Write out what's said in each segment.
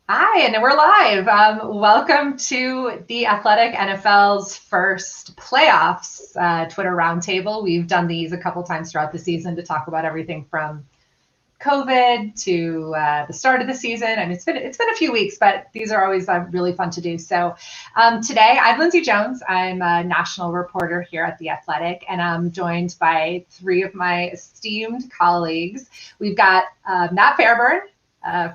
Hi, and we're live. Welcome to The Athletic NFL's first playoffs Twitter Roundtable. We've done these a couple times throughout the season to talk about everything from COVID to the start of the season. I mean, it's been a few weeks, but these are always really fun to do. So today, I'm Lindsay Jones. I'm a national reporter here at The Athletic, and I'm joined by three of my esteemed colleagues. We've got Matt Fairburn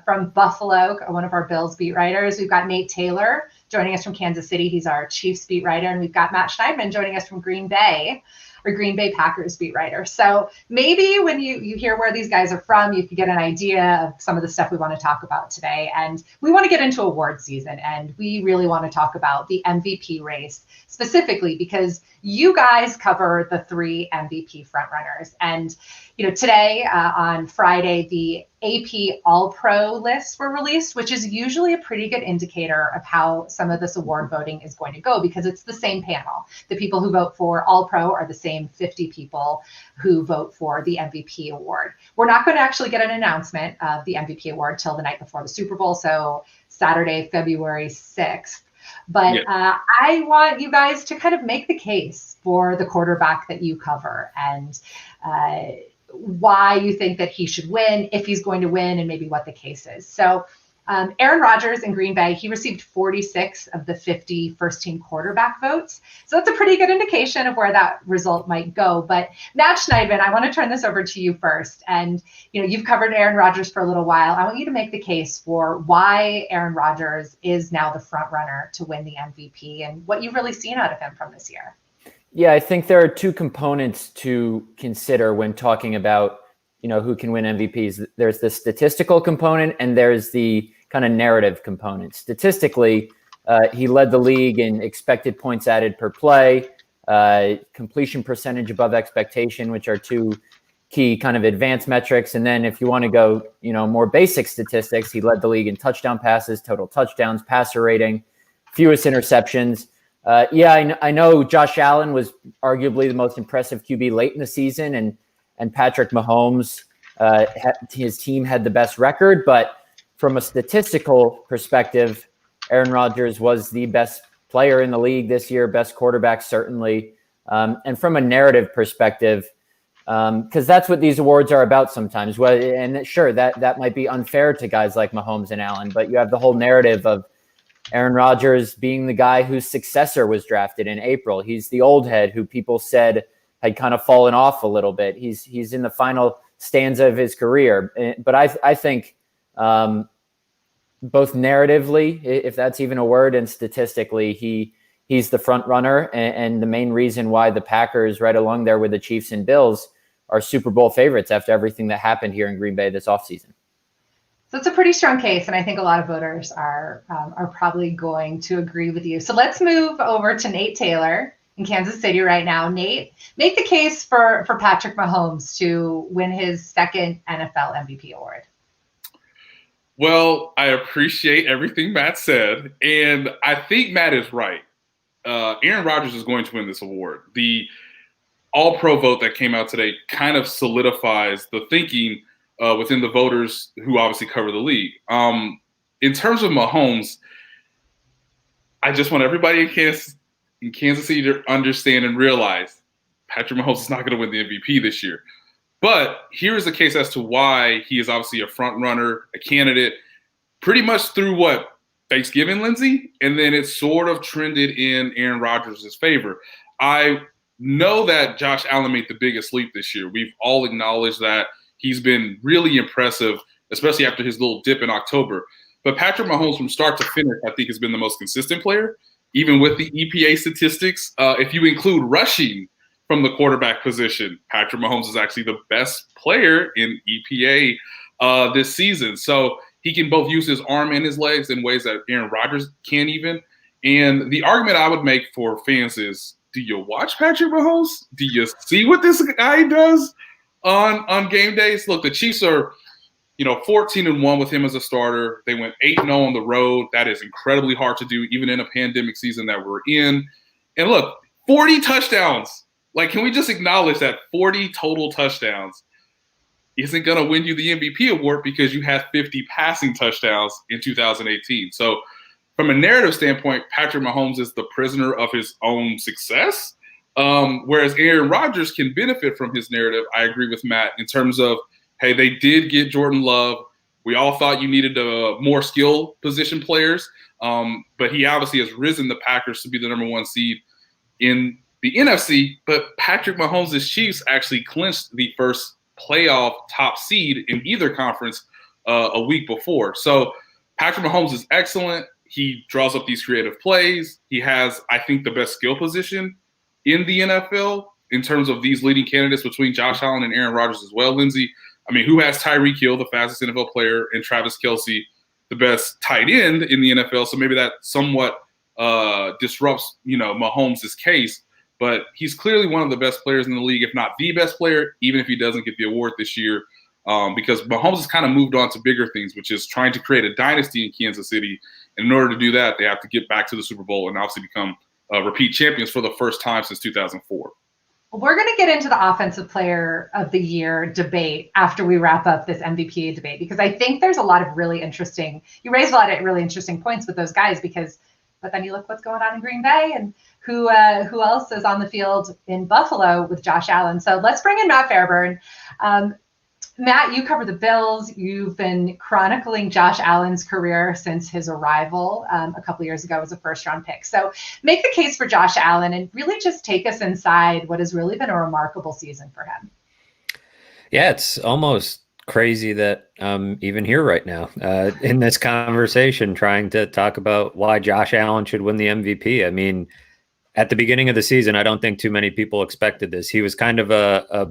from Buffalo, one of our Bills beat writers. We've got Nate Taylor joining us from Kansas City. He's our Chiefs beat writer. And we've got Matt Schneidman joining us from Green Bay, or Green Bay Packers beat writer. So maybe when you hear where these guys are from, you can get an idea of some of the stuff we want to talk about today. And we want to get into award season, and we really want to talk about the MVP race specifically because you guys cover the three MVP frontrunners. And today on Friday, the AP All-Pro lists were released, which is usually a pretty good indicator of how some of this award voting is going to go because it's the same panel. The people who vote for All-Pro are the same 50 people who vote for the MVP award. We're not going to actually get an announcement of the MVP award till the night before the Super Bowl, so Saturday, February 6th. But I want you guys to kind of make the case for the quarterback that you cover and why you think that he should win, if he's going to win, and maybe what the case is. So Aaron Rodgers in Green Bay, he received 46 of the 50 first-team quarterback votes. So that's a pretty good indication of where that result might go. But Matt Schneidman, I want to turn this over to you first. And you've covered Aaron Rodgers for a little while. I want you to make the case for why Aaron Rodgers is now the front runner to win the MVP and what you've really seen out of him from this year. Yeah, I think there are two components to consider when talking about, who can win MVPs. There's the statistical component and there's the kind of narrative component. Statistically, he led the league in expected points added per play, completion percentage above expectation, which are two key kind of advanced metrics. And then if you want to go, more basic statistics, he led the league in touchdown passes, total touchdowns, passer rating, fewest interceptions. I know Josh Allen was arguably the most impressive QB late in the season, and Patrick Mahomes, his team had the best record. But from a statistical perspective, Aaron Rodgers was the best player in the league this year, best quarterback certainly. And from a narrative perspective, because that's what these awards are about sometimes. Well, and sure, that might be unfair to guys like Mahomes and Allen, but you have the whole narrative of Aaron Rodgers being the guy whose successor was drafted in April. He's the old head who people said had kind of fallen off a little bit. He's in the final stanza of his career. But I think both narratively, if that's even a word, and statistically, he's the front runner. And the main reason why the Packers, right along there with the Chiefs and Bills, are Super Bowl favorites after everything that happened here in Green Bay this offseason. So it's a pretty strong case, and I think a lot of voters are probably going to agree with you. So let's move over to Nate Taylor in Kansas City right now. Nate, make the case for Patrick Mahomes to win his second NFL MVP award. Well, I appreciate everything Matt said, and I think Matt is right. Aaron Rodgers is going to win this award. The All-Pro vote that came out today kind of solidifies the thinking within the voters who obviously cover the league. In terms of Mahomes, I just want everybody in Kansas City to understand and realize Patrick Mahomes is not going to win the MVP this year. But here is the case as to why he is obviously a front runner, a candidate, pretty much through Thanksgiving, Lindsay, and then it sort of trended in Aaron Rodgers' favor. I know that Josh Allen made the biggest leap this year. We've all acknowledged that. He's been really impressive, especially after his little dip in October. But Patrick Mahomes, from start to finish, I think has been the most consistent player, even with the EPA statistics. If you include rushing from the quarterback position, Patrick Mahomes is actually the best player in EPA this season. So he can both use his arm and his legs in ways that Aaron Rodgers can't even. And the argument I would make for fans is, do you watch Patrick Mahomes? Do you see what this guy does on game days? Look, the Chiefs are, 14-1 with him as a starter. They went 8-0 on the road. That is incredibly hard to do, even in a pandemic season that we're in. And look, 40 touchdowns Like, can we just acknowledge that 40 total touchdowns isn't going to win you the MVP award because you had 50 passing touchdowns in 2018? So from a narrative standpoint, Patrick Mahomes is the prisoner of his own success, whereas Aaron Rodgers can benefit from his narrative. I agree with Matt in terms of, hey, they did get Jordan Love. We all thought you needed more skill position players, but he obviously has risen the Packers to be the #1 seed in the NFC. But Patrick Mahomes' Chiefs actually clinched the first playoff top seed in either conference a week before. So Patrick Mahomes is excellent. He draws up these creative plays. He has, I think, the best skill position in the NFL in terms of these leading candidates between Josh Allen and Aaron Rodgers as well. Lindsay, I mean, who has Tyreek Hill, the fastest NFL player, and Travis Kelsey, the best tight end in the NFL? So maybe that somewhat disrupts, Mahomes' case. But he's clearly one of the best players in the league, if not the best player, even if he doesn't get the award this year, because Mahomes has kind of moved on to bigger things, which is trying to create a dynasty in Kansas City. And in order to do that, they have to get back to the Super Bowl and obviously become repeat champions for the first time since 2004. We're going to get into the Offensive Player of the Year debate after we wrap up this MVP debate, because I think there's a lot of really interesting, you raised a lot of really interesting points with those guys, but then you look what's going on in Green Bay and who else is on the field in Buffalo with Josh Allen. So let's bring in Matt Fairburn. Matt, you cover the Bills. You've been chronicling Josh Allen's career since his arrival a couple years ago as a first-round pick. So make the case for Josh Allen and really just take us inside what has really been a remarkable season for him. Yeah, it's almost crazy that I'm even here right now in this conversation trying to talk about why Josh Allen should win the MVP. I mean, at the beginning of the season, I don't think too many people expected this. He was kind of a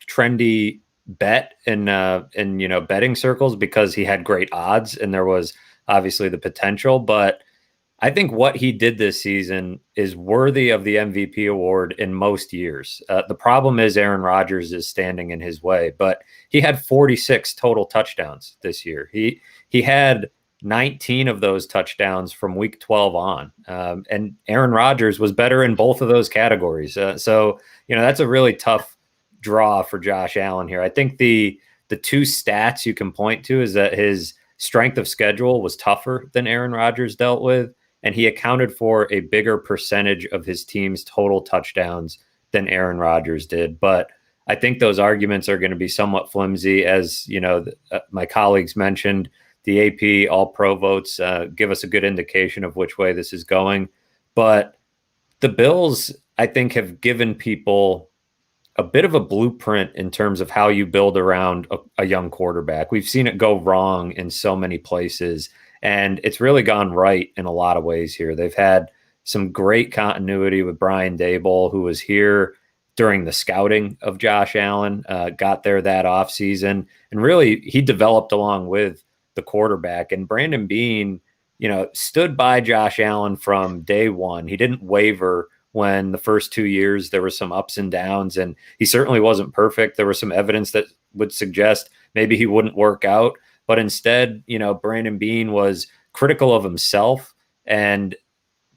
trendy bet in betting circles because he had great odds and there was obviously the potential. But I think what he did this season is worthy of the MVP award in most years. The problem is Aaron Rodgers is standing in his way, but he had 46 total touchdowns this year. He had 19 of those touchdowns from week 12 on. And Aaron Rodgers was better in both of those categories. So that's a really tough draw for Josh Allen here. I think the two stats you can point to is that his strength of schedule was tougher than Aaron Rodgers dealt with, and he accounted for a bigger percentage of his team's total touchdowns than Aaron Rodgers did. But I think those arguments are going to be somewhat flimsy. As my colleagues mentioned, the AP All-Pro votes give us a good indication of which way this is going. But the Bills, I think, have given people a bit of a blueprint in terms of how you build around a young quarterback. We've seen it go wrong in so many places, and it's really gone right in a lot of ways here. They've had some great continuity with Brian Daboll, who was here during the scouting of Josh Allen, got there that offseason, and really he developed along with the quarterback. And Brandon Beane, stood by Josh Allen from day one. He didn't waver when the first 2 years there were some ups and downs, and he certainly wasn't perfect. There was some evidence that would suggest maybe he wouldn't work out, but instead, Brandon Beane was critical of himself and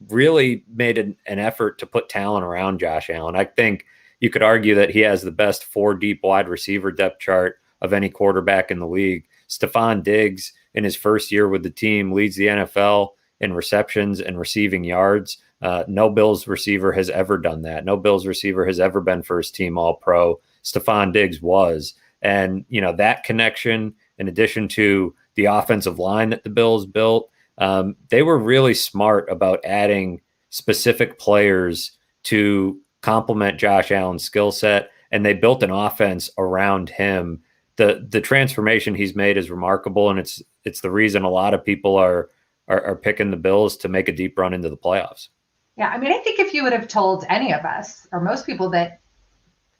really made an effort to put talent around Josh Allen. I think you could argue that he has the best 4 deep wide receiver depth chart of any quarterback in the league. Stephon Diggs, in his first year with the team, leads the NFL in receptions and receiving yards. No Bills receiver has ever done that. No Bills receiver has ever been first team All-Pro. Stephon Diggs was. And, that connection, in addition to the offensive line that the Bills built, they were really smart about adding specific players to complement Josh Allen's skill set, and they built an offense around him. The transformation he's made is remarkable, and it's the reason a lot of people are picking the Bills to make a deep run into the playoffs. Yeah, I mean, I think if you would have told any of us or most people that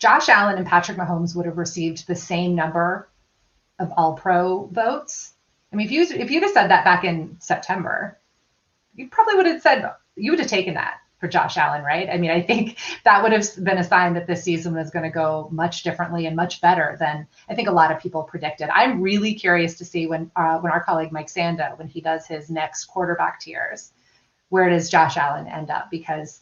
Josh Allen and Patrick Mahomes would have received the same number of All-Pro votes, I mean, if you'd have said that back in September, you probably would have said you would have taken that for Josh Allen, right? I mean, I think that would have been a sign that this season was going to go much differently and much better than I think a lot of people predicted. I'm really curious to see when our colleague Mike Sando, when he does his next quarterback tiers, where does Josh Allen end up? Because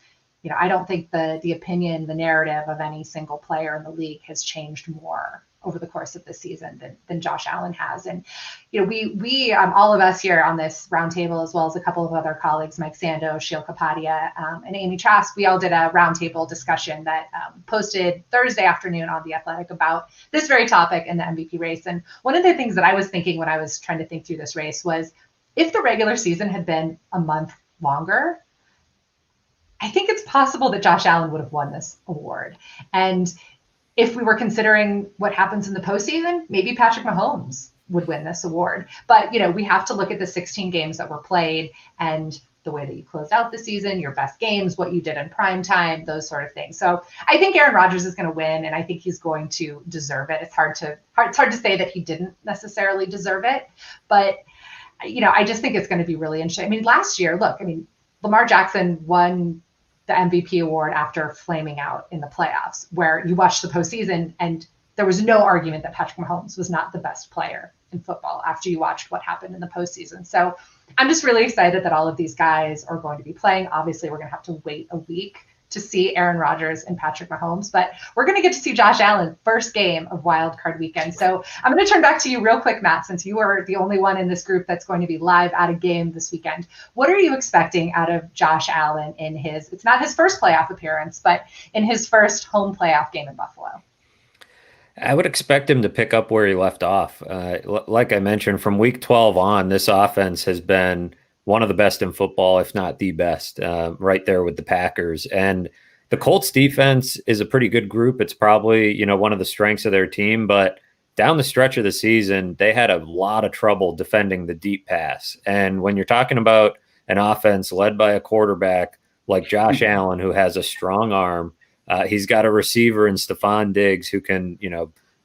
I don't think the opinion, the narrative of any single player in the league has changed more over the course of the season than Josh Allen has. And, we all of us here on this roundtable, as well as a couple of other colleagues, Mike Sando, Sheil Kapadia, and Amy Trask, we all did a roundtable discussion that posted Thursday afternoon on The Athletic about this very topic in the MVP race. And one of the things that I was thinking when I was trying to think through this race was, if the regular season had been a month longer, I think it's possible that Josh Allen would have won this award. And if we were considering what happens in the postseason, maybe Patrick Mahomes would win this award. But, we have to look at the 16 games that were played and the way that you closed out the season, your best games, what you did in prime time, those sort of things. So I think Aaron Rodgers is going to win, and I think he's going to deserve it. It's hard to say that he didn't necessarily deserve it, but I just think it's going to be really interesting. I mean, last year, Lamar Jackson won the MVP award after flaming out in the playoffs, where you watched the postseason and there was no argument that Patrick Mahomes was not the best player in football after you watched what happened in the postseason. So I'm just really excited that all of these guys are going to be playing. Obviously, we're going to have to wait a week to see Aaron Rodgers and Patrick Mahomes, but we're going to get to see Josh Allen first game of Wild Card Weekend. So I'm going to turn back to you real quick, Matt, since you are the only one in this group that's going to be live at a game this weekend. What are you expecting out of Josh Allen in it's not his first playoff appearance, but in his first home playoff game in Buffalo? I would expect him to pick up where he left off. Like I mentioned, from week 12 on, this offense has been one of the best in football, if not the best, right there with the Packers. And the Colts defense is a pretty good group. It's probably, one of the strengths of their team, but down the stretch of the season, they had a lot of trouble defending the deep pass. And when you're talking about an offense led by a quarterback like Josh Allen, who has a strong arm, he's got a receiver in Stephon Diggs who can,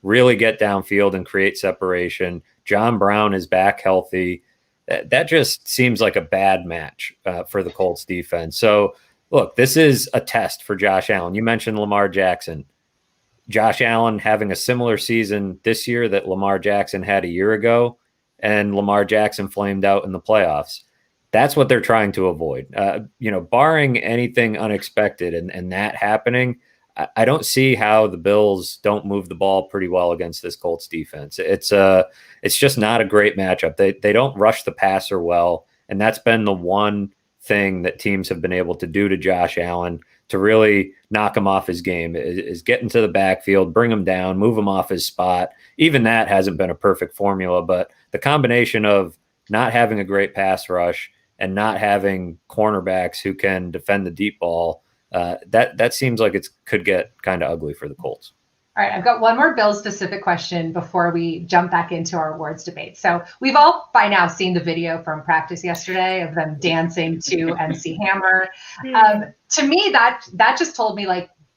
really get downfield and create separation. John Brown is back healthy. That just seems like a bad match for the Colts defense. So, look, this is a test for Josh Allen. You mentioned Lamar Jackson. Josh Allen having a similar season this year that Lamar Jackson had a year ago, and Lamar Jackson flamed out in the playoffs. That's what they're trying to avoid. Barring anything unexpected and that happening, I don't see how the Bills don't move the ball pretty well against this Colts defense. It's just not a great matchup. They don't rush the passer well, and that's been the one thing that teams have been able to do to Josh Allen to really knock him off his game is get into the backfield, bring him down, move him off his spot. Even that hasn't been a perfect formula, but the combination of not having a great pass rush and not having cornerbacks who can defend the deep ball, that seems like it could get kind of ugly for the Colts. All right, I've got one more Bills specific question before we jump back into our awards debate. So we've all by now seen the video from practice yesterday of them dancing to MC Hammer. To me, that just told me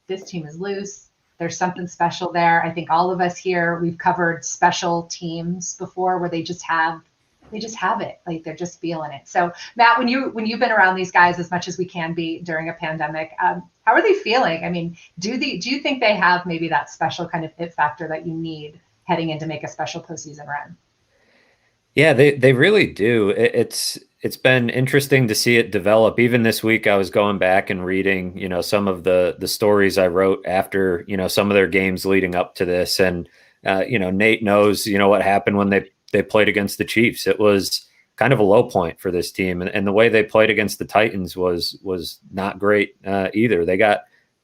this team is loose. There's something special there. I think all of us here, we've covered special teams before where they just have it. They're just feeling it. So Matt, when you've been around these guys as much as we can be during a pandemic, how are they feeling? I mean, do you think they have maybe that special kind of it factor that you need heading in to make a special postseason run? Yeah, they really do. It's been interesting to see it develop. Even this week, I was going back and reading, some of the stories I wrote after, some of their games leading up to this. And, Nate knows, what happened when they played against the Chiefs. It was kind of a low point for this team. And the way they played against the Titans was not great either. They got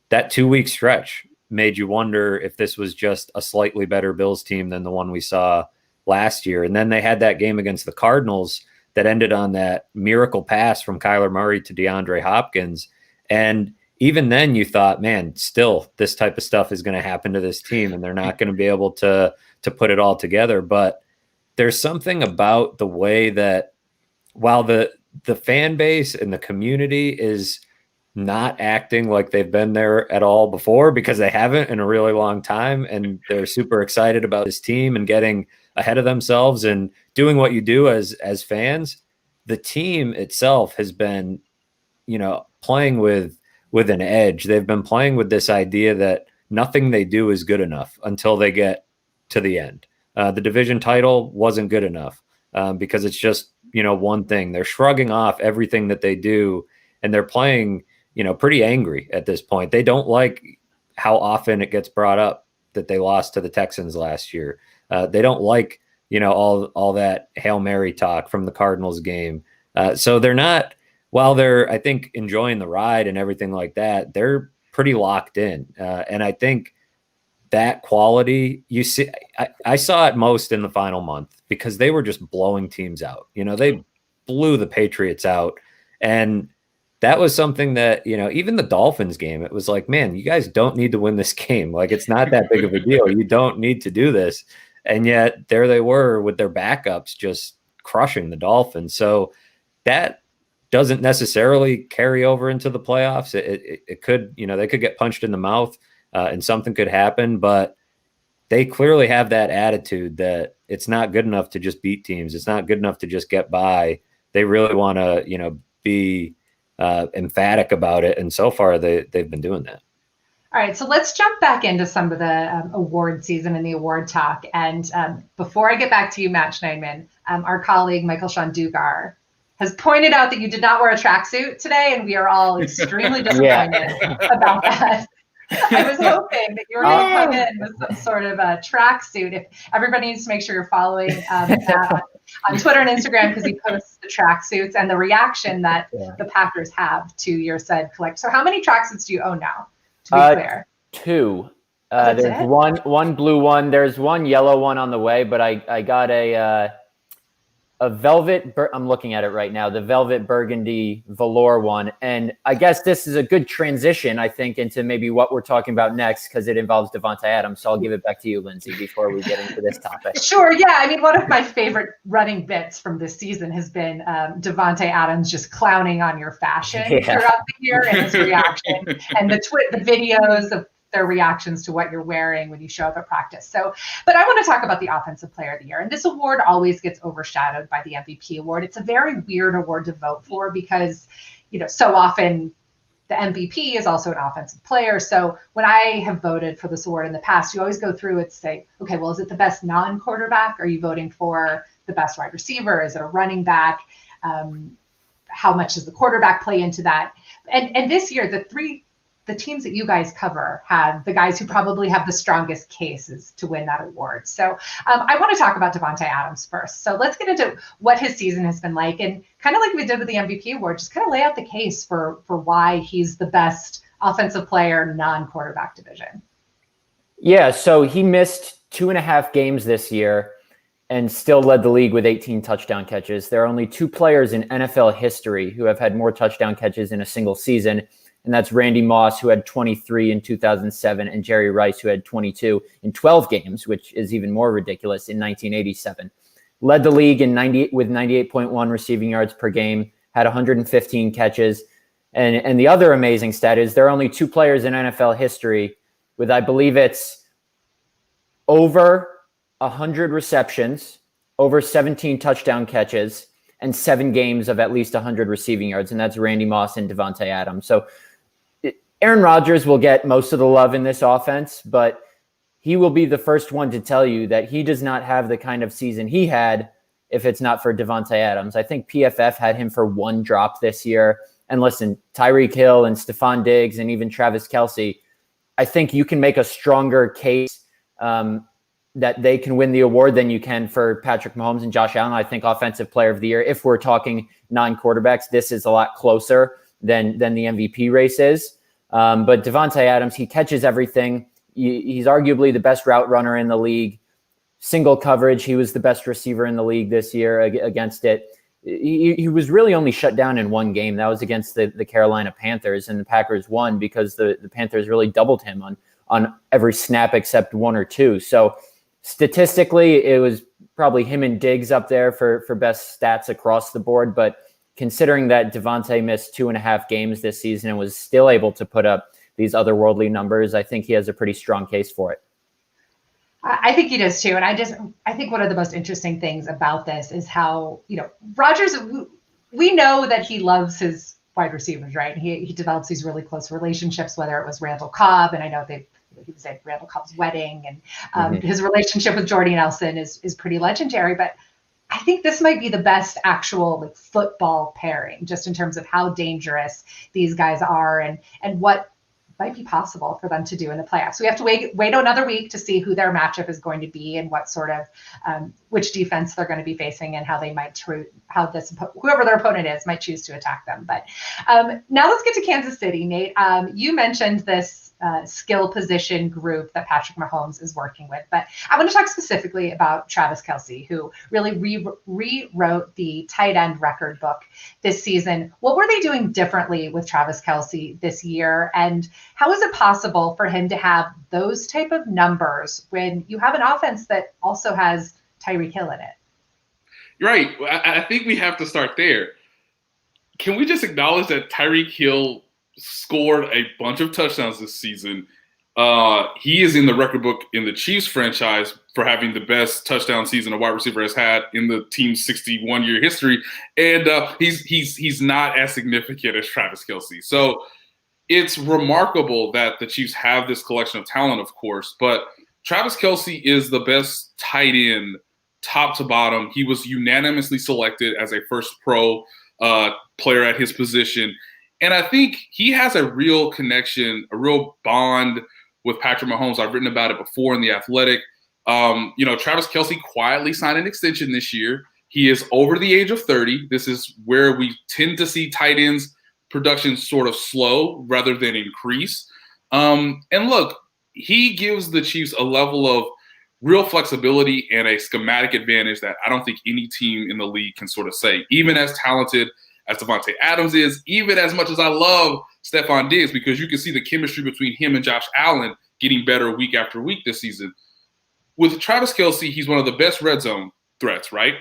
that 2-week stretch made you wonder if this was just a slightly better Bills team than the one we saw last year. And then they had that game against the Cardinals that ended on that miracle pass from Kyler Murray to DeAndre Hopkins. And even then you thought, man, still this type of stuff is going to happen to this team and they're not going to be able to put it all together. But there's something about the way that while the fan base and the community is not acting like they've been there at all before, because they haven't in a really long time, and they're super excited about this team and getting ahead of themselves and doing what you do as fans, the team itself has been, playing with an edge. They've been playing with this idea that nothing they do is good enough until they get to the end. The division title wasn't good enough because it's just, one thing. They're shrugging off everything that they do, and they're playing, pretty angry at this point. They don't like how often it gets brought up that they lost to the Texans last year. They don't like, all that Hail Mary talk from the Cardinals game. So they're not, while they're, I think, enjoying the ride and everything like that, they're pretty locked in. And I think that quality, you see, I saw it most in the final month because they were just blowing teams out. They blew the Patriots out. And that was something that, even the Dolphins game, it was like, man, you guys don't need to win this game. Like, it's not that big of a deal. You don't need to do this. And yet there they were with their backups just crushing the Dolphins. So that doesn't necessarily carry over into the playoffs. It could, they could get punched in the mouth and something could happen, but they clearly have that attitude that it's not good enough to just beat teams. It's not good enough to just get by. They really want to, be emphatic about it. And so far they've been doing that. All right, so let's jump back into some of the award season and the award talk. And before I get back to you, Matt Schneidman, our colleague Michael Sean Dugar has pointed out that you did not wear a tracksuit today, and we are all extremely disappointed about that. I was hoping that you were going to come in with some sort of a tracksuit. If everybody needs to make sure you're following Matt on Twitter and Instagram, because he posts the tracksuits and the reaction that the Packers have to your said collect. So how many tracksuits do you own now, to be clear? 2. There's one blue one. There's one yellow one on the way, but I got a velvet, I'm looking at it right now, the velvet burgundy velour one. And I guess this is a good transition, I think, into maybe what we're talking about next, because it involves Devonte Adams. So I'll give it back to you, Lindsay, before we get into this topic. Sure. Yeah. I mean, one of my favorite running bits from this season has been Devante Adams just clowning on your fashion throughout the year and his reaction and the videos of their reactions to what you're wearing when you show up at practice. So, but I want to talk about the Offensive Player of the Year. And this award always gets overshadowed by the MVP award. It's a very weird award to vote for because, so often the MVP is also an offensive player. So when I have voted for this award in the past, you always go through and say, okay, well, is it the best non-quarterback? Are you voting for the best wide receiver? Is it a running back? How much does the quarterback play into that? And this year, the teams that you guys cover have the guys who probably have the strongest cases to win that award. So I want to talk about Devonte Adams first. So let's get into what his season has been like, and kind of like we did with the MVP award, just kind of lay out the case for why he's the best offensive player, non-quarterback division. Yeah, so he missed 2.5 games this year and still led the league with 18 touchdown catches. There are only 2 players in NFL history who have had more touchdown catches in a single season, and that's Randy Moss, who had 23 in 2007, and Jerry Rice, who had 22 in 12 games, which is even more ridiculous, in 1987. Led the league with 98.1 receiving yards per game, had 115 catches. And the other amazing stat is there are only 2 players in NFL history with, I believe it's over 100 receptions, over 17 touchdown catches, and 7 games of at least 100 receiving yards, and that's Randy Moss and Devonte Adams. So Aaron Rodgers will get most of the love in this offense, but he will be the first one to tell you that he does not have the kind of season he had if it's not for Devonte Adams. I think PFF had him for 1 drop this year. And listen, Tyreek Hill and Stephon Diggs and even Travis Kelsey, I think you can make a stronger case that they can win the award than you can for Patrick Mahomes and Josh Allen. I think Offensive Player of the Year, if we're talking non-quarterbacks, this is a lot closer than the MVP race is. But Devonte Adams, he catches everything. He's arguably the best route runner in the league. Single coverage, he was the best receiver in the league this year against it. He was really only shut down in 1 game. That was against the Carolina Panthers, and the Packers won because the Panthers really doubled him on every snap except 1 or 2. So statistically, it was probably him and Diggs up there for best stats across the board. But considering that Devonte missed 2.5 games this season and was still able to put up these otherworldly numbers, I think he has a pretty strong case for it. I think he does too. And I think one of the most interesting things about this is how, Rodgers, we know that he loves his wide receivers, right? He develops these really close relationships, whether it was Randall Cobb, and I know he was at Randall Cobb's wedding, and his relationship with Jordy Nelson is pretty legendary. But I think this might be the best actual like football pairing, just in terms of how dangerous these guys are and what might be possible for them to do in the playoffs. We have to wait another week to see who their matchup is going to be and what sort of which defense they're going to be facing and how they might whoever their opponent is might choose to attack them. But now let's get to Kansas City, Nate. You mentioned this skill position group that Patrick Mahomes is working with, but I want to talk specifically about Travis Kelsey, who really rewrote the tight end record book this season. What were they doing differently with Travis Kelsey this year, and how is it possible for him to have those type of numbers when you have an offense that also has Tyreek Hill in it? You're right. I think we have to start there. Can we just acknowledge that Tyreek Hill scored a bunch of touchdowns this season? He is in the record book in the Chiefs franchise for having the best touchdown season a wide receiver has had in the team's 61-year history, and he's not as significant as Travis Kelsey. So it's remarkable that the Chiefs have this collection of talent, of course, but Travis Kelsey is the best tight end, top to bottom. He was unanimously selected as a first pro player at his position. And I think he has a real connection, a real bond with Patrick Mahomes. I've written about it before in The Athletic. Travis Kelsey quietly signed an extension this year. He is over the age of 30. This is where we tend to see tight ends production sort of slow rather than increase. And look, he gives the Chiefs a level of real flexibility and a schematic advantage that I don't think any team in the league can sort of say. Even as talented as Devonte Adams is, even as much as I love Stephon Diggs, because you can see the chemistry between him and Josh Allen getting better week after week this season. With Travis Kelsey, he's one of the best red zone threats, right?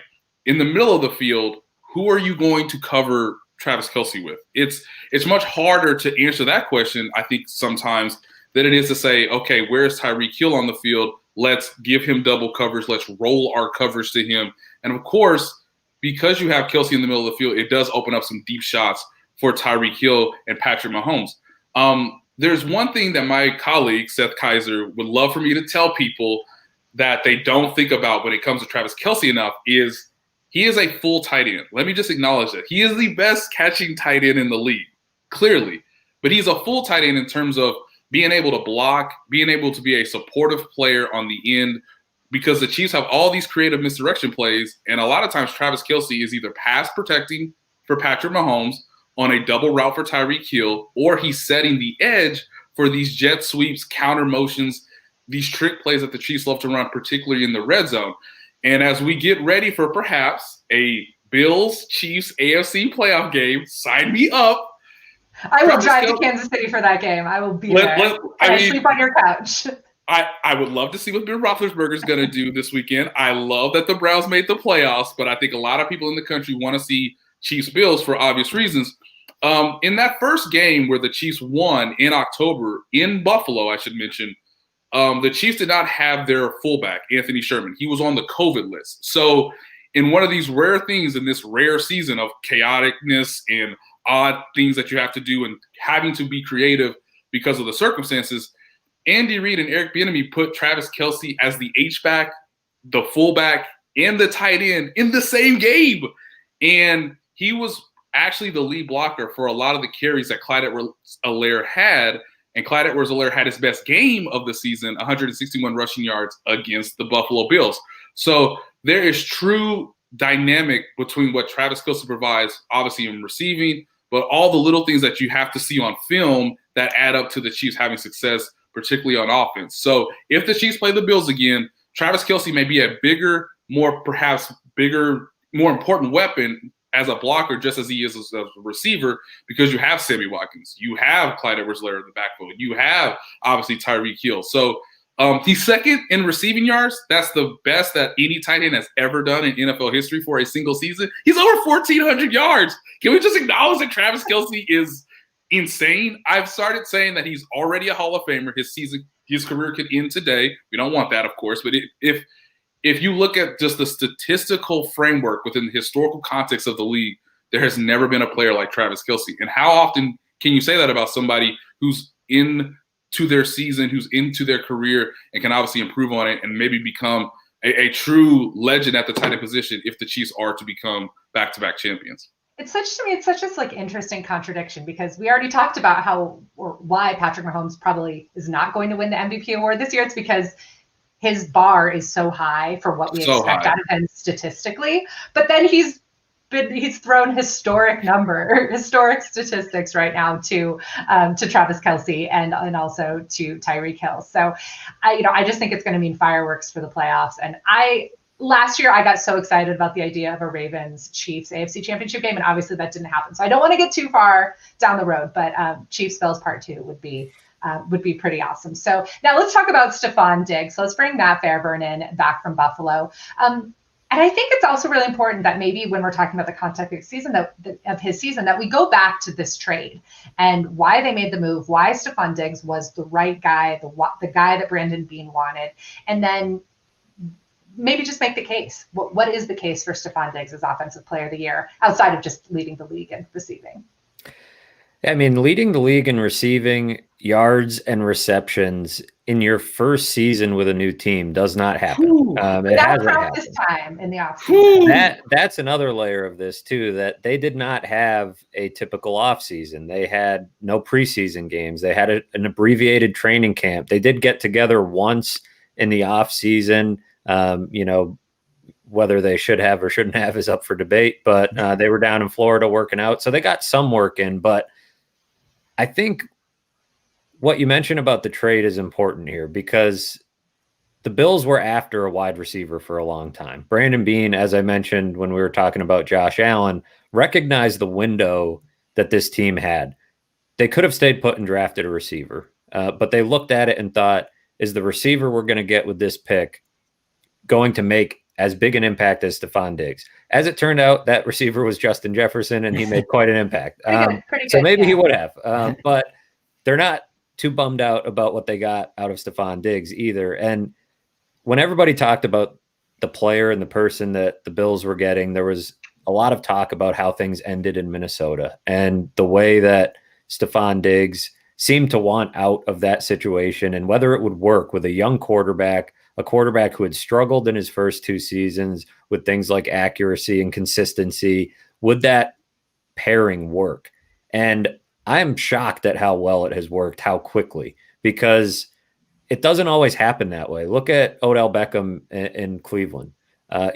In the middle of the field, who are you going to cover Travis Kelsey with? It's much harder to answer that question, I think, sometimes, than it is to say, okay, where's Tyreek Hill on the field? Let's give him double coverage. Let's roll our coverage to him. And, of course, because you have Kelsey in the middle of the field, it does open up some deep shots for Tyreek Hill and Patrick Mahomes. There's one thing that my colleague, Seth Kaiser, would love for me to tell people that they don't think about when it comes to Travis Kelsey enough is he is a full tight end. Let me just acknowledge that. He is the best catching tight end in the league, clearly. But he's a full tight end in terms of being able to block, being able to be a supportive player on the end, because the Chiefs have all these creative misdirection plays, and a lot of times Travis Kelsey is either pass protecting for Patrick Mahomes on a double route for Tyreek Hill, or he's setting the edge for these jet sweeps, counter motions, these trick plays that the Chiefs love to run, particularly in the red zone. And as we get ready for perhaps a Bills-Chiefs AFC playoff game, sign me up. I will drive to Kansas City for that game. I will be there. Sleep on your couch. I would love to see what Ben Roethlisberger is going to do this weekend. I love that the Browns made the playoffs, but I think a lot of people in the country want to see Chiefs-Bills for obvious reasons. In that first game where the Chiefs won in October in Buffalo, I should mention, the Chiefs did not have their fullback, Anthony Sherman. He was on the COVID list. So in one of these rare things in this rare season of chaoticness and odd things that you have to do and having to be creative because of the circumstances, Andy Reid and Eric Bieniemy put Travis Kelsey as the H-back, the fullback, and the tight end in the same game. And he was actually the lead blocker for a lot of the carries that Clyde Edwards-Helaire had. And Clyde Edwards-Helaire had his best game of the season, 161 rushing yards against the Buffalo Bills. So there is true dynamic between what Travis Kelsey provides, obviously in receiving, but all the little things that you have to see on film that add up to the Chiefs having success, particularly on offense. So if the Chiefs play the Bills again, Travis Kelsey may be a bigger, more important weapon as a blocker, just as he is as a receiver, because you have Sammy Watkins, you have Clyde Edwards-Helaire in the backfield, you have obviously Tyreek Hill. So he's second in receiving yards. That's the best that any tight end has ever done in NFL history for a single season. He's over 1,400 yards. Can we just acknowledge that Travis Kelsey is insane? I've started saying that he's already a Hall of Famer. His career could end today. We don't want that, of course, but if you look at just the statistical framework within the historical context of the league, there has never been a player like Travis Kelsey. And how often can you say that about somebody who's into their season, who's into their career, and can obviously improve on it and maybe become a true legend at the tight end position if the Chiefs are to become back-to-back champions. It's such this like interesting contradiction, because we already talked about why Patrick Mahomes probably is not going to win the MVP award this year. It's because his bar is so high for what we expect out of him statistically. But then he's thrown historic statistics right now to Travis Kelsey and also to Tyreek Hill. So I just think it's going to mean fireworks for the playoffs. And last year I got so excited about the idea of a Ravens Chiefs AFC Championship game, and obviously that didn't happen. So I don't want to get too far down the road, but Chiefs Bills Part 2 would be pretty awesome. So now let's talk about Stephon Diggs. So let's bring Matt Fairburn in back from Buffalo. And I think it's also really important that maybe when we're talking about the context of his season, that we go back to this trade and why they made the move, why Stephon Diggs was the right guy, the guy that Brandon Beane wanted, and then maybe just make the case. What is the case for Stephon Diggs as Offensive Player of the Year outside of just leading the league in receiving? I mean, leading the league in receiving, yards, and receptions in your first season with a new team does not happen. It hasn't happened this time in the offseason. That's another layer of this too, that they did not have a typical offseason. They had no preseason games. They had an abbreviated training camp. They did get together once in the offseason. Whether they should have or shouldn't have is up for debate, but they were down in Florida working out. So they got some work in, but I think what you mentioned about the trade is important here, because the Bills were after a wide receiver for a long time. Brandon Beane, as I mentioned when we were talking about Josh Allen, recognized the window that this team had. They could have stayed put and drafted a receiver, but they looked at it and thought, is the receiver we're going to get with this pick going to make as big an impact as Stephon Diggs? As it turned out, that receiver was Justin Jefferson, and he made quite an impact. So maybe he would have, but they're not too bummed out about what they got out of Stephon Diggs either. And when everybody talked about the player and the person that the Bills were getting, there was a lot of talk about how things ended in Minnesota and the way that Stephon Diggs seemed to want out of that situation and whether it would work with a young quarterback, a quarterback who had struggled in his first two seasons with things like accuracy and consistency. Would that pairing work? And I'm shocked at how well it has worked, how quickly, because it doesn't always happen that way. Look at Odell Beckham in Cleveland.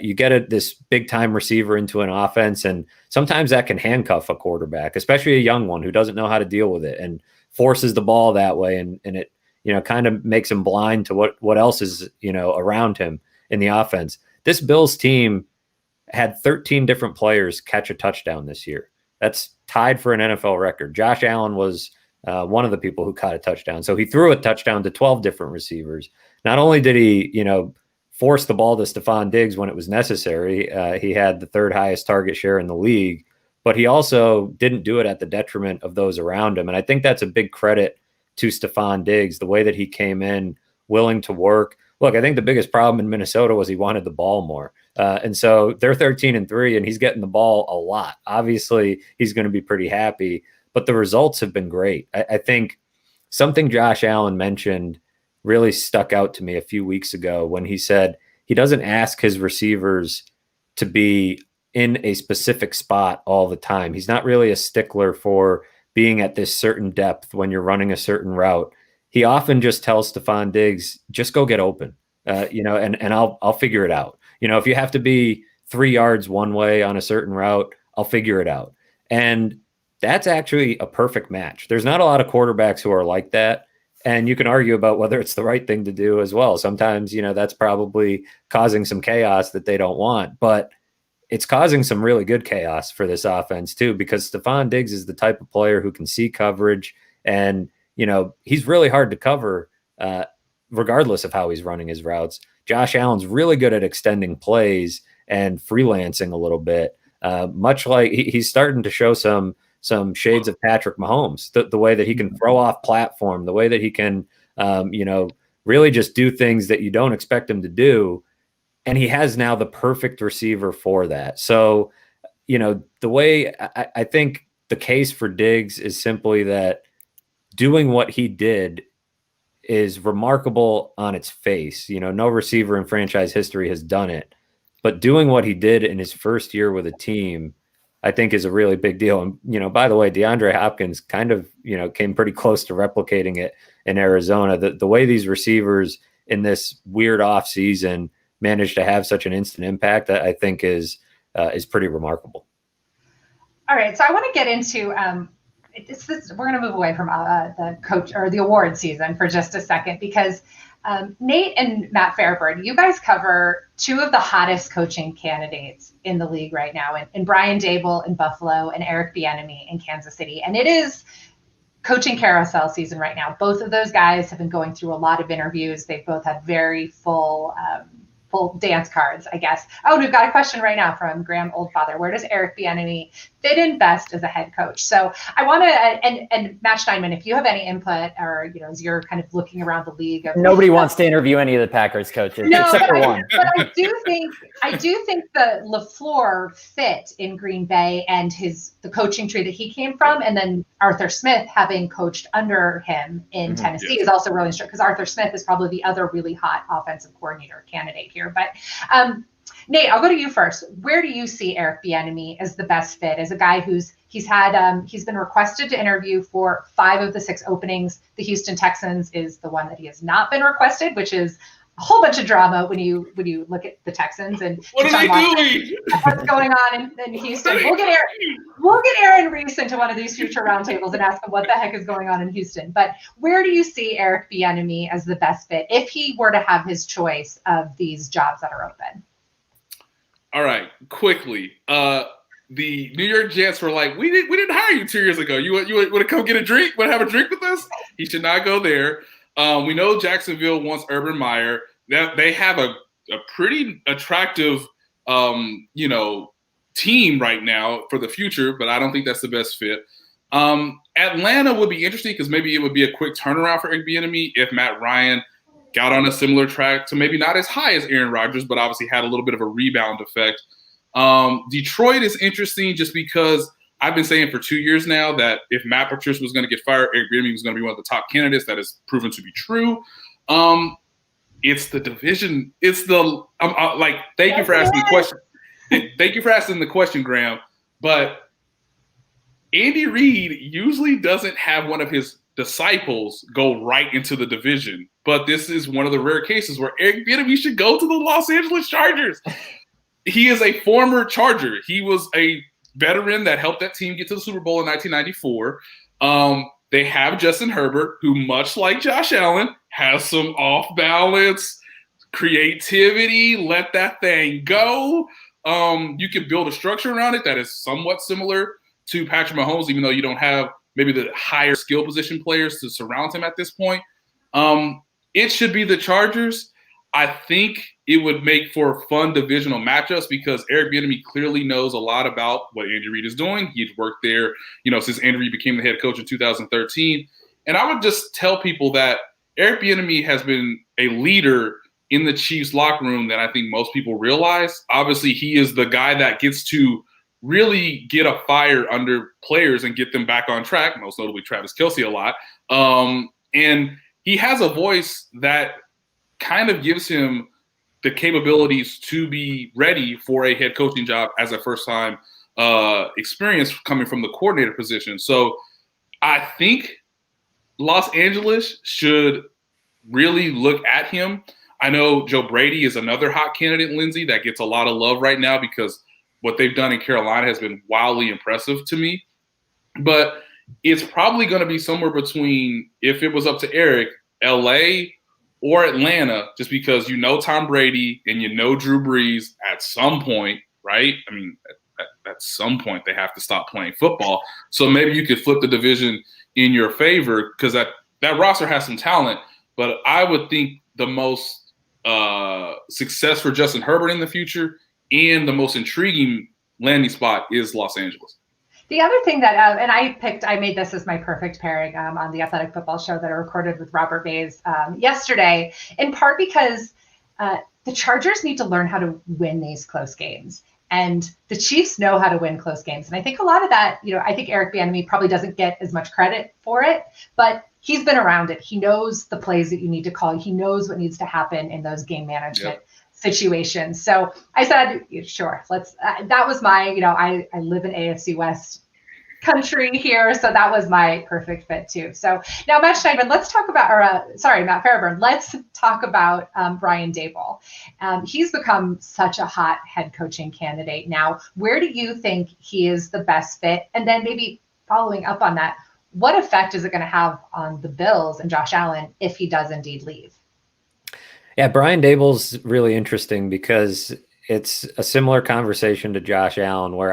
You get this big-time receiver into an offense, and sometimes that can handcuff a quarterback, especially a young one who doesn't know how to deal with it and forces the ball that way, and it kind of makes him blind to what else is around him in the offense. This Bills team had 13 different players catch a touchdown this year. That's tied for an NFL record. Josh Allen was one of the people who caught a touchdown. So he threw a touchdown to 12 different receivers. Not only did he, force the ball to Stephon Diggs when it was necessary, he had the third highest target share in the league, but he also didn't do it at the detriment of those around him. And I think that's a big credit to Stephon Diggs, the way that he came in, willing to work. Look, I think the biggest problem in Minnesota was he wanted the ball more. And so they're 13-3 and he's getting the ball a lot. Obviously, he's going to be pretty happy, but the results have been great. I think something Josh Allen mentioned really stuck out to me a few weeks ago when he said he doesn't ask his receivers to be in a specific spot all the time. He's not really a stickler for being at this certain depth when you're running a certain route. He often just tells Stephon Diggs, just go get open, and I'll figure it out. If you have to be 3 yards one way on a certain route, I'll figure it out. And that's actually a perfect match. There's not a lot of quarterbacks who are like that. And you can argue about whether it's the right thing to do as well. Sometimes, that's probably causing some chaos that they don't want, but it's causing some really good chaos for this offense too, because Stephon Diggs is the type of player who can see coverage and, he's really hard to cover regardless of how he's running his routes. Josh Allen's really good at extending plays and freelancing a little bit, much like he's starting to show some shades of Patrick Mahomes, the way that he can throw off platform, the way that he can, really just do things that you don't expect him to do. And he has now the perfect receiver for that. So, the way I think the case for Diggs is simply that doing what he did is remarkable on its face. No receiver in franchise history has done it, but doing what he did in his first year with a team, I think, is a really big deal. And, by the way, DeAndre Hopkins kind of, came pretty close to replicating it in Arizona. The way these receivers in this weird off season managed to have such an instant impact, I think is pretty remarkable. All right. So I want to get into, we're going to move away from the coach or the award season for just a second, because Nate and Matt Fairburn, you guys cover two of the hottest coaching candidates in the league right now, and Brian Daboll in Buffalo and Eric Bieniemy in Kansas City. And it is coaching carousel season right now. Both of those guys have been going through a lot of interviews. They've both had very full dance cards, I guess. Oh, we've got a question right now from Graham Oldfather. Where does Eric Bieniemy fit in best as a head coach? So I want to, and Matt Schneidman, if you have any input, or as you're kind of looking around the league, nobody wants to interview any of the Packers coaches except for one. But I do think the LaFleur fit in Green Bay and the coaching tree that he came from, and then Arthur Smith having coached under him in Tennessee is also really interesting, because Arthur Smith is probably the other really hot offensive coordinator candidate here. But Nate, I'll go to you first. Where do you see Eric Bieniemy as the best fit, as a guy he's been requested to interview for 5 of the 6 openings? The Houston Texans is the one that he has not been requested, which is a whole bunch of drama when you look at the Texans and what are they doing? What's going on in Houston? We'll get Aaron Reese into one of these future roundtables and ask him what the heck is going on in Houston. But where do you see Eric Bieniemy as the best fit if he were to have his choice of these jobs that are open? All right, quickly. The New York Jets were like, we didn't hire you 2 years ago. You want to come get a drink? Want to have a drink with us? He should not go there. We know Jacksonville wants Urban Meyer. They have a pretty attractive, team right now for the future, but I don't think that's the best fit. Atlanta would be interesting, because maybe it would be a quick turnaround for Eric Bieniemy if Matt Ryan got on a similar track to maybe not as high as Aaron Rodgers, but obviously had a little bit of a rebound effect. Detroit is interesting just because I've been saying for 2 years now that if Matt Patricia was going to get fired, Eric Bieniemy was going to be one of the top candidates. That has proven to be true. It's the division. It's the thank you for asking the question. Thank you for asking the question, Graham. But Andy Reid usually doesn't have one of his disciples go right into the division. But this is one of the rare cases where Eric Bieniemy should go to the Los Angeles Chargers. He is a former Charger. He was a veteran that helped that team get to the Super Bowl in 1994. They have Justin Herbert, who, much like Josh Allen, has some off-balance creativity. Let that thing go. You can build a structure around it that is somewhat similar to Patrick Mahomes, even though you don't have maybe the higher skill position players to surround him at this point. It should be the Chargers. I think it would make for fun divisional matchups, because Eric Bieniemy clearly knows a lot about what Andy Reid is doing. He's worked there, since Andy Reid became the head coach in 2013. And I would just tell people that Eric Bieniemy has been a leader in the Chiefs locker room that I think most people realize. Obviously, he is the guy that gets to really get a fire under players and get them back on track, most notably Travis Kelsey a lot. And he has a voice that kind of gives him the capabilities to be ready for a head coaching job as a first-time experience coming from the coordinator position. So I think Los Angeles should really look at him. I know Joe Brady is another hot candidate, Lindsay, that gets a lot of love right now because what they've done in Carolina has been wildly impressive to me. But it's probably going to be somewhere between, if it was up to Eric, LA or Atlanta, just because Tom Brady and Drew Brees at some point, right? I mean, at some point they have to stop playing football. So maybe you could flip the division in your favor, because that roster has some talent. But I would think the most success for Justin Herbert in the future and the most intriguing landing spot is Los Angeles. The other thing that, and I made this as my perfect pairing on the Athletic Football Show that I recorded with Robert Mays yesterday, in part because the Chargers need to learn how to win these close games. And the Chiefs know how to win close games. And I think a lot of that, I think Eric Bieniemy probably doesn't get as much credit for it, but he's been around it. He knows the plays that you need to call. He knows what needs to happen in those game management situations. So I said, sure, let's, that was my, I live in AFC West country here. So that was my perfect fit too. So now Matt Schneidman, let's talk about, Matt Fairburn, let's talk about Brian Daboll. He's become such a hot head coaching candidate now. Where do you think he is the best fit? And then maybe following up on that, what effect is it going to have on the Bills and Josh Allen if he does indeed leave? Yeah, Brian Daboll's really interesting because it's a similar conversation to Josh Allen, where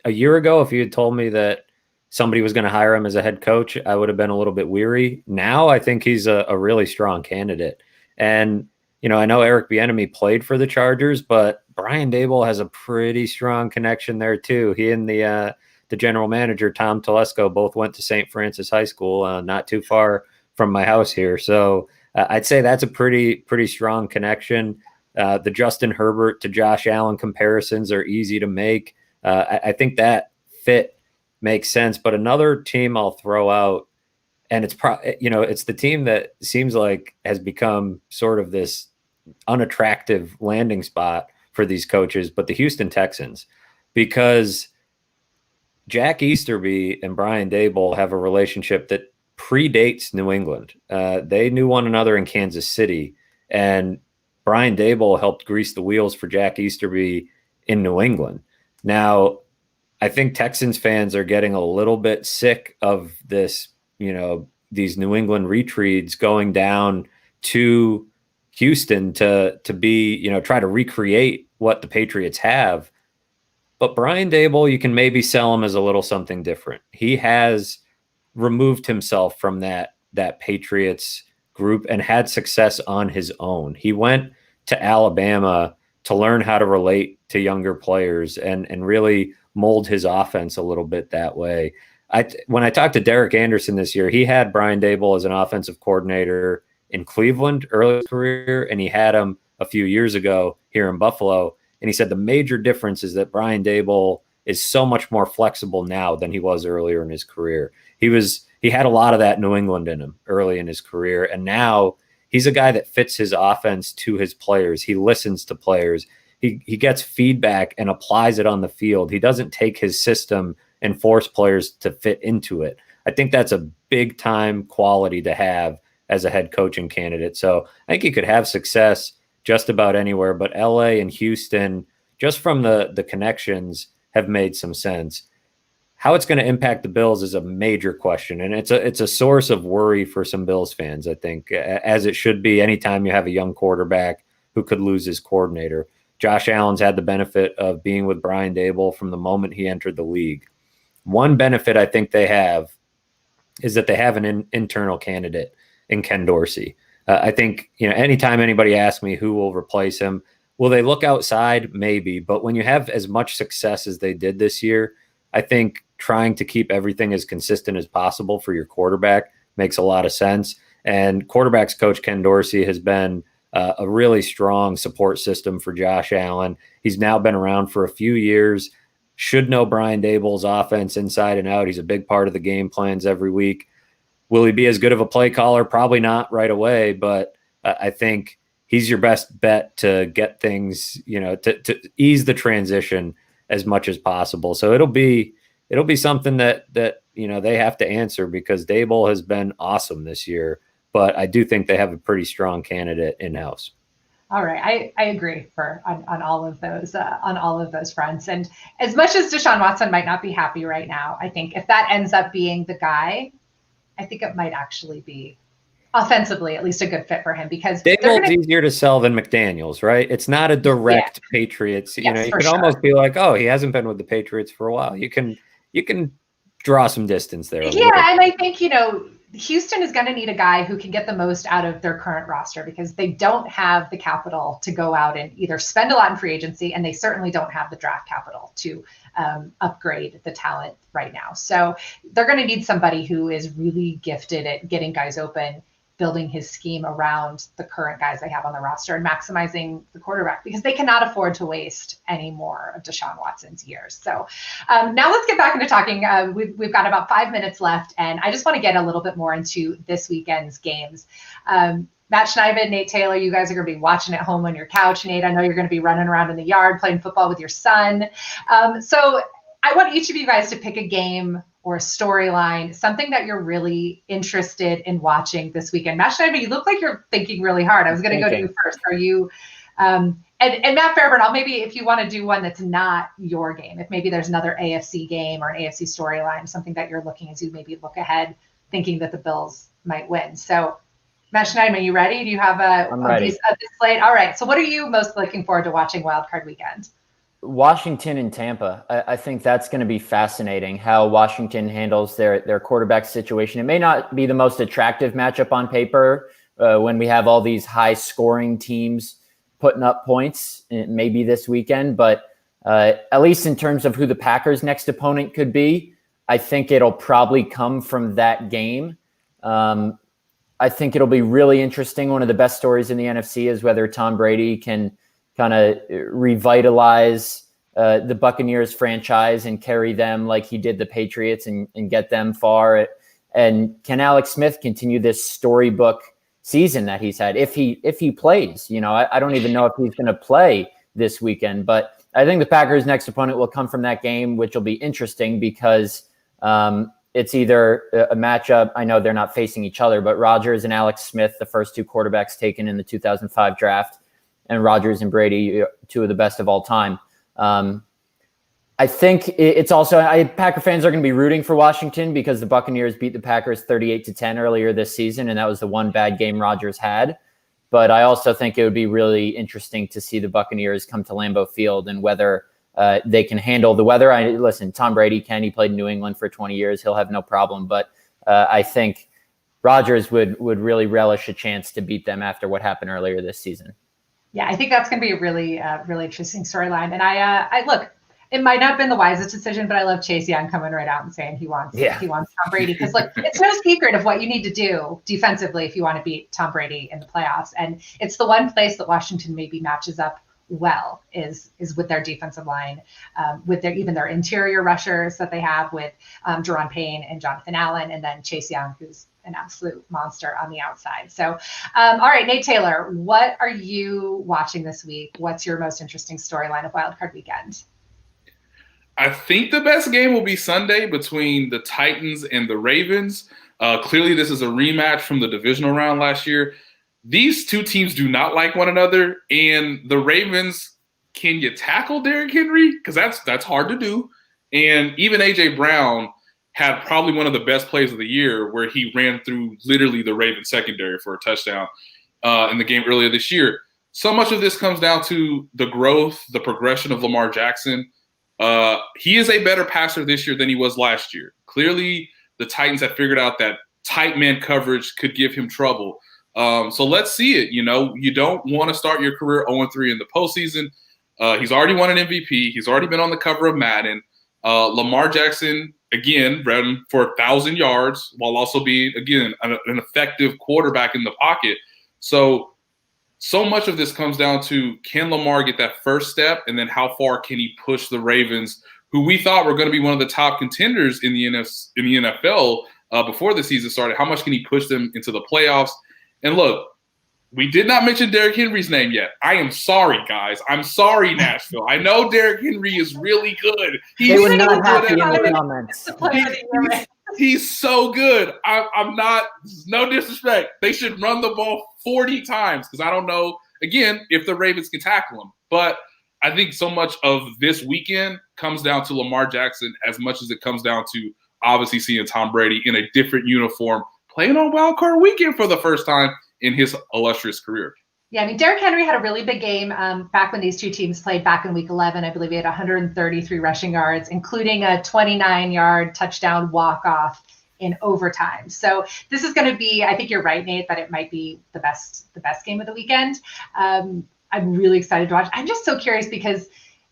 a year ago, if you had told me that somebody was going to hire him as a head coach, I would have been a little bit weary. Now I think he's a really strong candidate. And, I know Eric Bieniemy played for the Chargers, but Brian Daboll has a pretty strong connection there too. He and the general manager, Tom Telesco, both went to St. Francis High School, not too far from my house here. So I'd say that's a pretty strong connection. The Justin Herbert to Josh Allen comparisons are easy to make. I think that fit makes sense. But another team I'll throw out, and it's it's the team that seems like has become sort of this unattractive landing spot for these coaches, but the Houston Texans, because Jack Easterby and Brian Daboll have a relationship that predates New England. They knew one another in Kansas City, and Brian Daboll helped grease the wheels for Jack Easterby in New England. Now, I think Texans fans are getting a little bit sick of this, these New England retreats going down to Houston to be, try to recreate what the Patriots have. But Brian Daboll, you can maybe sell him as a little something different. He has removed himself from that Patriots group and had success on his own. He went to Alabama to learn how to relate to younger players and really mold his offense a little bit that way. When I talked to Derek Anderson this year, he had Brian Daboll as an offensive coordinator in Cleveland early in his career, and he had him a few years ago here in Buffalo. And he said the major difference is that Brian Daboll is so much more flexible now than he was earlier in his career. He had a lot of that New England in him early in his career, and now he's a guy that fits his offense to his players. He listens to players. He gets feedback and applies it on the field. He doesn't take his system and force players to fit into it. I think that's a big time quality to have as a head coaching candidate. So I think he could have success just about anywhere, but LA and Houston, just from the connections, have made some sense. How it's going to impact the Bills is a major question, and it's a source of worry for some Bills fans, I think, as it should be anytime you have a young quarterback who could lose his coordinator. Josh Allen's had the benefit of being with Brian Daboll from the moment he entered the league. One benefit I think they have is that they have an internal candidate in Ken Dorsey. I think, anytime anybody asks me who will replace him, will they look outside? Maybe. But when you have as much success as they did this year, I think trying to keep everything as consistent as possible for your quarterback makes a lot of sense. And quarterbacks coach Ken Dorsey has been a really strong support system for Josh Allen. He's now been around for a few years, should know Brian Daboll's offense inside and out. He's a big part of the game plans every week. Will he be as good of a play caller? Probably not right away, but I think he's your best bet to get things, to ease the transition as much as possible. So it'll be something that they have to answer, because Daboll has been awesome this year, but I do think they have a pretty strong candidate in-house. All right, I agree on all of those fronts. And as much as Deshaun Watson might not be happy right now, I think if that ends up being the guy, I think it might actually be offensively at least a good fit for him, because Daboll's easier to sell than McDaniels, right? It's not a direct Patriots. You can almost be like, oh, he hasn't been with the Patriots for a while. You can draw some distance there. Yeah, and I think Houston is going to need a guy who can get the most out of their current roster, because they don't have the capital to go out and either spend a lot in free agency, and they certainly don't have the draft capital to upgrade the talent right now. So they're going to need somebody who is really gifted at getting guys open building his scheme around the current guys they have on the roster and maximizing the quarterback, because they cannot afford to waste any more of Deshaun Watson's years. So now let's get back into talking. We've got about 5 minutes left, and I just want to get a little bit more into this weekend's games. Matt Schneidman, Nate Taylor, you guys are going to be watching at home on your couch. Nate, I know you're going to be running around in the yard playing football with your son. So I want each of you guys to pick a game or a storyline, something that you're really interested in watching this weekend. Matt Schneidman, you look like you're thinking really hard. I was going to go to you first. Are you, and Matt Fairburn, maybe if you want to do one that's not your game, if maybe there's another AFC game or an AFC storyline, something that you're looking as you maybe look ahead, thinking that the Bills might win. So Matt Schneidman, you ready? Do you have a piece of this slate? All right. So what are you most looking forward to watching Wild Card Weekend? Washington and Tampa. I think that's going to be fascinating, how Washington handles their quarterback situation. It may not be the most attractive matchup on paper when we have all these high-scoring teams putting up points, maybe this weekend. But at least in terms of who the Packers' next opponent could be, I think it'll probably come from that game. I think it'll be really interesting. One of the best stories in the NFC is whether Tom Brady can kind of revitalize the Buccaneers franchise and carry them like he did the Patriots and get them far. And can Alex Smith continue this storybook season that he's had if he plays? I don't even know if he's going to play this weekend, but I think the Packers' next opponent will come from that game, which will be interesting because it's either a matchup. I know they're not facing each other, but Rodgers and Alex Smith, the first two quarterbacks taken in the 2005 draft, and Rodgers and Brady, two of the best of all time. I think it's also Packer fans are going to be rooting for Washington because the Buccaneers beat the Packers 38-10 earlier this season, and that was the one bad game Rodgers had. But I also think it would be really interesting to see the Buccaneers come to Lambeau Field and whether they can handle the weather. Listen, Tom Brady can. He played in New England for 20 years. He'll have no problem. But I think Rodgers would really relish a chance to beat them after what happened earlier this season. Yeah, I think that's going to be a really, really interesting storyline. And I look, it might not have been the wisest decision, but I love Chase Young coming right out and saying he wants Tom Brady. Because look, it's no secret of what you need to do defensively if you want to beat Tom Brady in the playoffs. And it's the one place that Washington maybe matches up well is with their defensive line, with their interior rushers that they have with Jerron Payne and Jonathan Allen, and then Chase Young, who's an absolute monster on the outside. So, all right, Nate Taylor, what are you watching this week? What's your most interesting storyline of Wild Card Weekend? I think the best game will be Sunday between the Titans and the Ravens. Clearly, this is a rematch from the divisional round last year. These two teams do not like one another, and the Ravens, can you tackle Derrick Henry? Because that's hard to do. And even A.J. Brown had probably one of the best plays of the year where he ran through literally the Ravens secondary for a touchdown in the game earlier this year. So much of this comes down to the growth, the progression of Lamar Jackson. He is a better passer this year than he was last year. Clearly, the Titans have figured out that tight man coverage could give him trouble. So let's see it. You don't want to start your career 0-3 in the postseason. He's already won an MVP. He's already been on the cover of Madden. Lamar Jackson, again, ran for 1,000 yards while also being, again, an effective quarterback in the pocket. So much of this comes down to, can Lamar get that first step, and then how far can he push the Ravens, who we thought were going to be one of the top contenders in the NFL before the season started. How much can he push them into the playoffs? And look, we did not mention Derrick Henry's name yet. I am sorry, guys. I'm sorry, Nashville. I know Derrick Henry is really good. They were not happy in the comments. He's so good. I'm not, no disrespect. They should run the ball 40 times because I don't know, again, if the Ravens can tackle him. But I think so much of this weekend comes down to Lamar Jackson as much as it comes down to obviously seeing Tom Brady in a different uniform playing on Wild Card Weekend for the first time in his illustrious career. Yeah, I mean, Derrick Henry had a really big game back when these two teams played back in Week 11. I believe he had 133 rushing yards, including a 29-yard touchdown walk-off in overtime. So this is going to be, I think you're right, Nate, that it might be the best game of the weekend. I'm really excited to watch. I'm just so curious because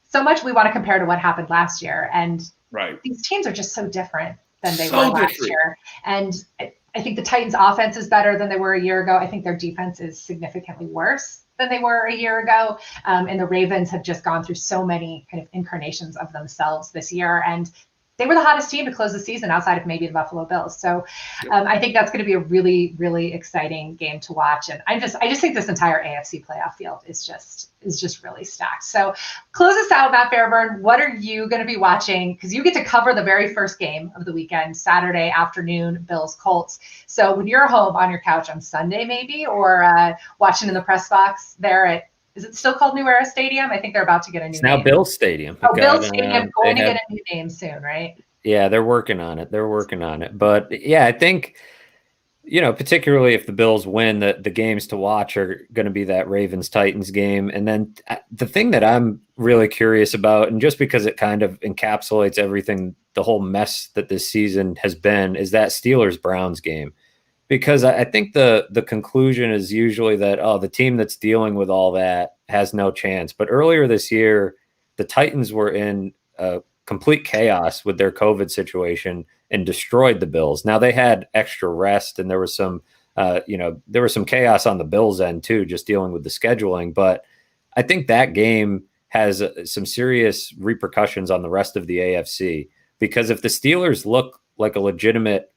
so much we want to compare to what happened last year. And right, these teams are just so different than they were last year. And I think the Titans offense is better than they were a year ago. I think their defense is significantly worse than they were a year ago. And the Ravens have just gone through so many kind of incarnations of themselves this year. And they were the hottest team to close the season outside of maybe the Buffalo Bills. So I think that's going to be a really, really exciting game to watch. And I just think this entire AFC playoff field is just really stacked. So close us out, Matt Fairburn. What are you going to be watching? Because you get to cover the very first game of the weekend, Saturday afternoon, Bills Colts. So when you're home on your couch on Sunday, maybe, or watching in the press box there at, is it still called New Era Stadium? I think they're about to get a new name. It's now Bills Stadium. Oh, Bills Stadium, going to get a new name soon, right? Yeah, they're working on it. But yeah, I think, particularly if the Bills win, the games to watch are going to be that Ravens-Titans game. And then the thing that I'm really curious about, and just because it kind of encapsulates everything, the whole mess that this season has been, is that Steelers-Browns game. Because I think the conclusion is usually that, the team that's dealing with all that has no chance. But earlier this year, the Titans were in complete chaos with their COVID situation and destroyed the Bills. Now they had extra rest, and there was some chaos on the Bills' end too, just dealing with the scheduling. But I think that game has some serious repercussions on the rest of the AFC, because if the Steelers look like a legitimate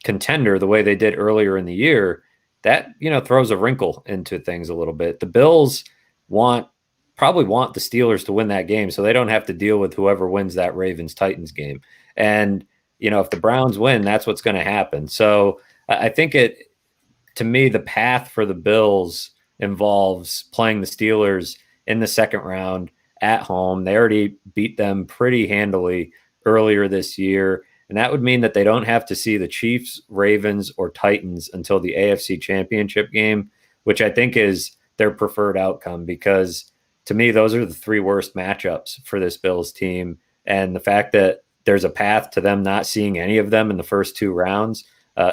contender the way they did earlier in the year, that throws a wrinkle into things a little bit. The Bills probably want the Steelers to win that game so they don't have to deal with whoever wins that Ravens-Titans game. And if the Browns win, that's what's going to happen. So I think to me, the path for the Bills involves playing the Steelers in the second round at home. They already beat them pretty handily earlier this year. And that would mean that they don't have to see the Chiefs, Ravens, or Titans until the AFC Championship game, which I think is their preferred outcome, because to me, those are the three worst matchups for this Bills team. And the fact that there's a path to them not seeing any of them in the first two rounds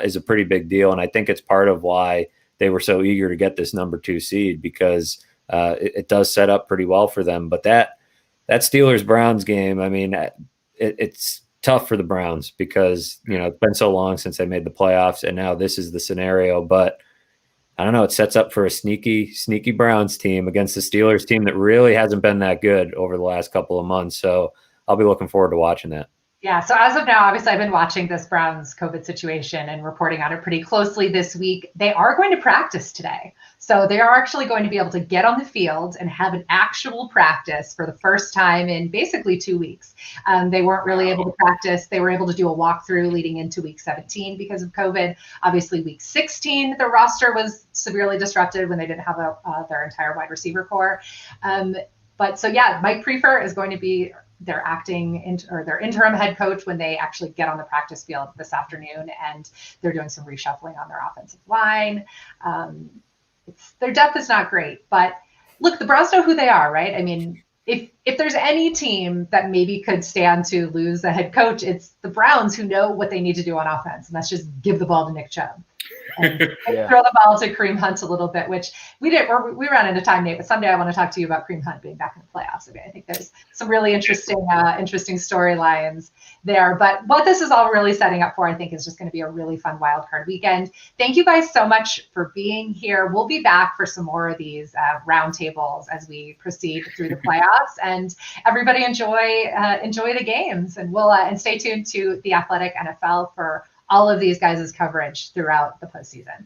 is a pretty big deal. And I think it's part of why they were so eager to get this number 2 seed, because it does set up pretty well for them. But that Steelers-Browns game, I mean, it's tough for the Browns because, it's been so long since they made the playoffs, and now this is the scenario. But I don't know, it sets up for a sneaky Browns team against the Steelers team that really hasn't been that good over the last couple of months. So I'll be looking forward to watching that. Yeah, so as of now, obviously, I've been watching this Browns COVID situation and reporting on it pretty closely this week. They are going to practice today. So they are actually going to be able to get on the field and have an actual practice for the first time in basically 2 weeks. They weren't really able to practice. They were able to do a walkthrough leading into week 17 because of COVID. Obviously, week 16, the roster was severely disrupted when they didn't have their entire wide receiver core. But so, yeah, Mike Prefer is going to be their their interim head coach when they actually get on the practice field this afternoon, and they're doing some reshuffling on their offensive line. Their depth is not great, but look, the Browns know who they are, right? I mean, if there's any team that maybe could stand to lose the head coach, it's the Browns, who know what they need to do on offense, and that's just give the ball to Nick Chubb. And throw the ball to Kareem Hunt a little bit, which we ran into time, Nate, but someday I want to talk to you about Kareem Hunt being back in the playoffs. I mean, I think there's some really interesting storylines there. But what this is all really setting up for, I think, is just going to be a really fun wild card weekend. Thank you guys so much for being here. We'll be back for some more of these roundtables as we proceed through the playoffs. And everybody enjoy the games, and we'll and stay tuned to The Athletic NFL for all of these guys' coverage throughout the postseason.